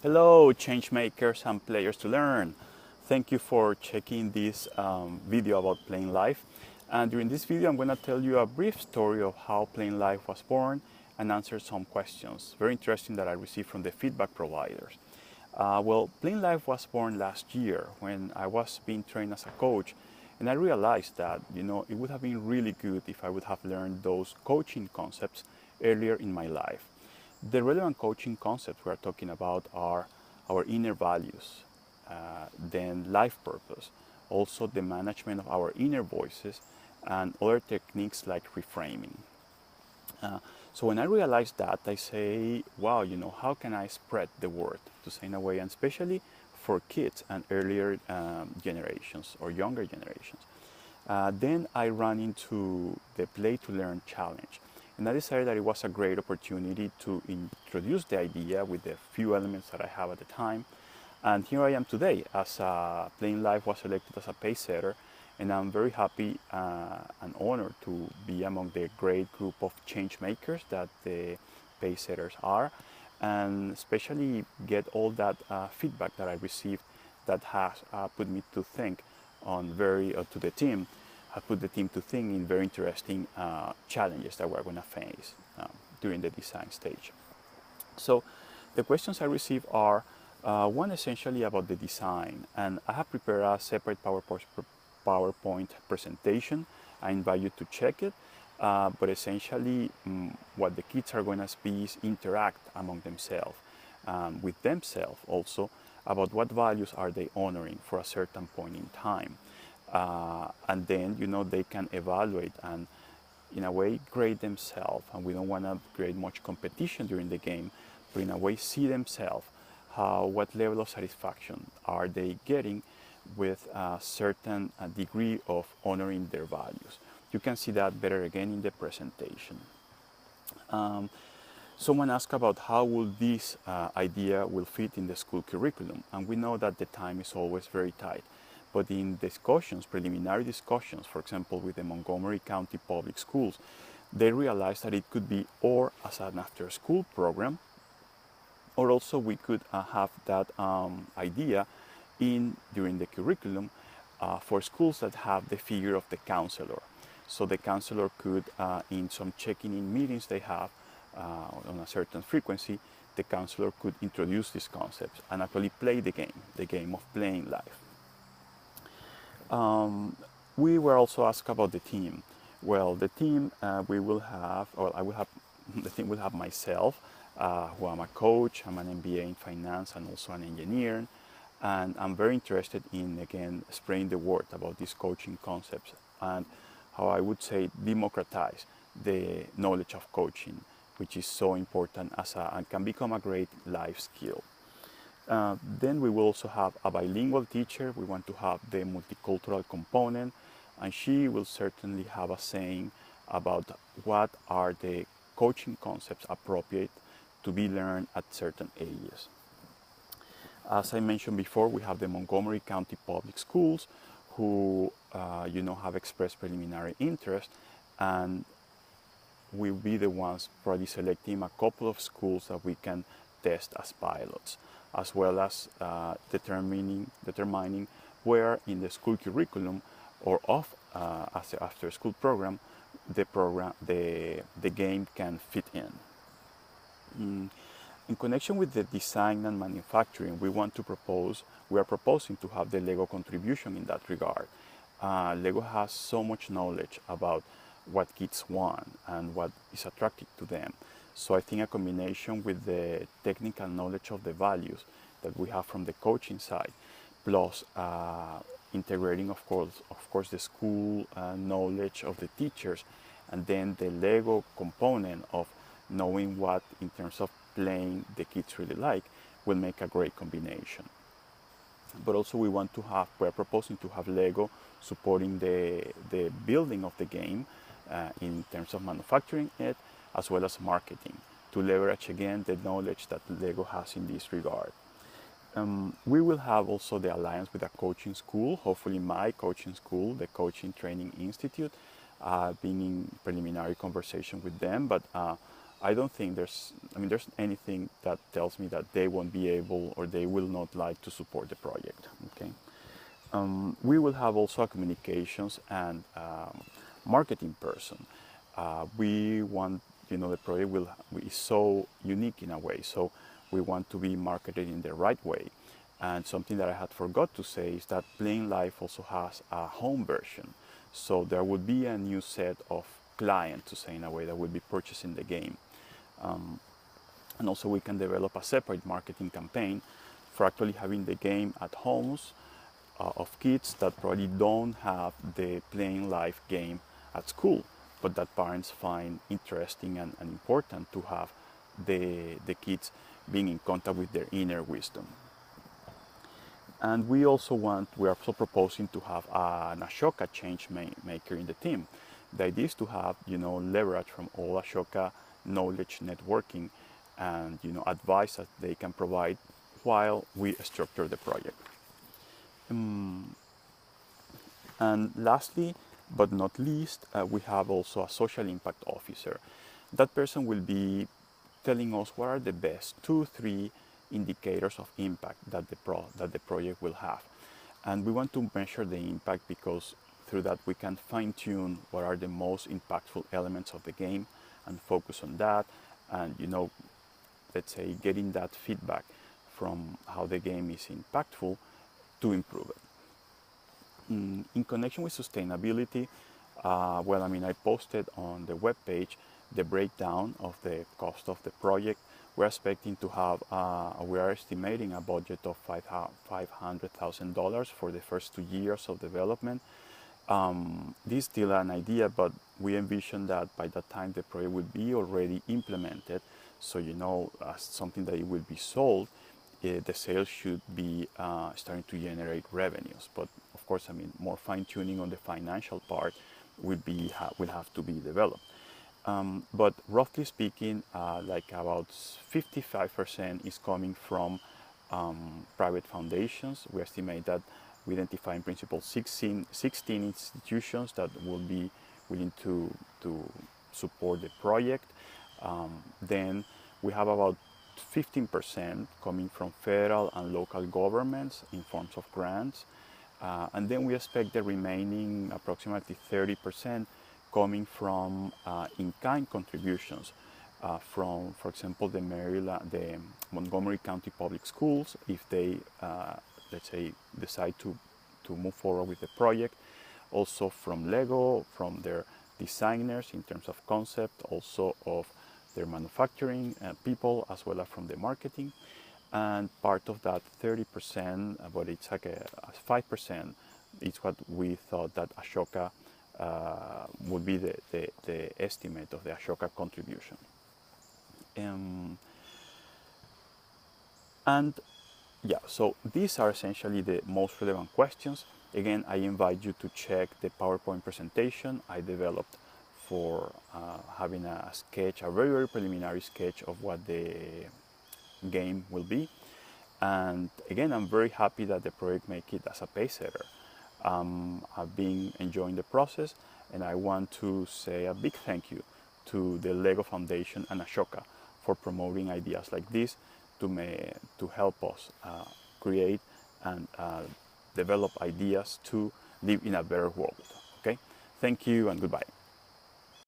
Hello, change makers and players to learn. Thank you for checking this video about Playing Life. And during this video, I'm going to tell you a brief story of how Playing Life was born and answer some questions. Very interesting that I received from the feedback providers. Playing Life was born last year when I was being trained as a coach, and I realized that it would have been really good if I would have learned those coaching concepts earlier in my life. The relevant coaching concepts we are talking about are our inner values, then life purpose, also the management of our inner voices, and other techniques like reframing. So when I realized that, I say, wow, how can I spread the word to say in a way, and especially for kids and earlier generations or younger generations. Then I ran into the Play to Learn challenge. And I decided that it was a great opportunity to introduce the idea with the few elements that I have at the time. And here I am today, as Playing Life was selected as a pace setter, and I'm very happy and honored to be among the great group of change makers that the pace setters are, and especially get all that feedback that I received that has put me to think on to the team. I put the team to think in very interesting challenges that we're going to face during the design stage. So the questions I received are one essentially about the design, and I have prepared a separate PowerPoint presentation. I invite you to check it, but essentially what the kids are going to be is interact among themselves, with themselves also, about what values are they honoring for a certain point in time. And then they can evaluate and in a way grade themselves, and we don't want to create much competition during the game, but in a way see themselves what level of satisfaction are they getting with a certain degree of honoring their values. You can see that better again in the presentation. Someone asked about how will this idea will fit in the school curriculum, and we know that the time is always very tight. But in discussions, preliminary discussions, for example, with the Montgomery County Public Schools, they realized that it could be or as an after-school program, or also we could have that idea during the curriculum for schools that have the figure of the counselor. So the counselor could, in some checking-in meetings they have on a certain frequency, the counselor could introduce these concepts and actually play the game of Playing Life. We were also asked about the team. Well, the team we will have, or I will have, the team will have myself, who I'm a coach, I'm an MBA in finance and also an engineer, and I'm very interested in, again, spreading the word about these coaching concepts and how I would say democratize the knowledge of coaching, which is so important and can become a great life skill. Then we will also have a bilingual teacher. We want to have the multicultural component, and she will certainly have a saying about what are the coaching concepts appropriate to be learned at certain ages. As I mentioned before, we have the Montgomery County Public Schools who have expressed preliminary interest, and we'll be the ones probably selecting a couple of schools that we can test as pilots, as well as determining where in the school curriculum or as the after school program the game can fit in. In connection with the design and manufacturing, we are proposing to have the Lego contribution in that regard. Lego has so much knowledge about what kids want and what is attractive to them. So I think a combination with the technical knowledge of the values that we have from the coaching side, plus integrating, of course, the school knowledge of the teachers, and then the Lego component of knowing what, in terms of playing, the kids really like, will make a great combination. But also we're proposing to have Lego supporting the building of the game in terms of manufacturing it, as well as marketing, to leverage again the knowledge that Lego has in this regard. We will have also the alliance with a coaching school, hopefully my coaching school, the Coaching Training Institute, being in preliminary conversation with them, but I don't think there's anything that tells me that they won't be able or they will not like to support the project. Okay. We will have also a communications and marketing person. We want, the project is so unique in a way, so we want to be marketed in the right way. And something that I had forgot to say is that Playing Life also has a home version. So there would be a new set of clients, to say in a way, that will be purchasing the game. And also we can develop a separate marketing campaign for actually having the game at homes of kids that probably don't have the Playing Life game at school, but that parents find interesting and important to have the kids being in contact with their inner wisdom. And we're also proposing to have an Ashoka change maker in the team. The idea is to have, leverage from all Ashoka knowledge networking and, advice that they can provide while we structure the project. And lastly, but not least, we have also a social impact officer. That person will be telling us what are the best 2-3 indicators of impact that the project will have. And we want to measure the impact because through that we can fine-tune what are the most impactful elements of the game and focus on that, and let's say getting that feedback from how the game is impactful to improve it. In connection with sustainability, I posted on the webpage the breakdown of the cost of the project. We're expecting to have, we are estimating a budget of $500,000 for the first 2 years of development. This is still an idea, but we envision that by that time the project will be already implemented. So, something that it will be sold, the sales should be starting to generate revenues. But of course, more fine-tuning on the financial part will have to be developed. But roughly speaking, like about 55% is coming from private foundations. We estimate that we identify in principle 16 institutions that will be willing to support the project. Then we have about 15% coming from federal and local governments in forms of grants. And then we expect the remaining approximately 30% coming from in-kind contributions from, for example, the Montgomery County Public Schools, if they, let's say, decide to move forward with the project. Also from Lego, from their designers in terms of concept, also of their manufacturing people, as well as from the marketing. And part of that 30%, but it's like a 5%, is what we thought that Ashoka would be the estimate of the Ashoka contribution. And yeah, so these are essentially the most relevant questions. Again, I invite you to check the PowerPoint presentation I developed for having a sketch, a very, very preliminary sketch of what the game will be. And again, I'm very happy that the project make it as a pace setter. I've been enjoying the process, and I want to say a big thank you to the LEGO Foundation and Ashoka for promoting ideas like this to help us create and develop ideas to live in a better world. Okay, thank you and goodbye.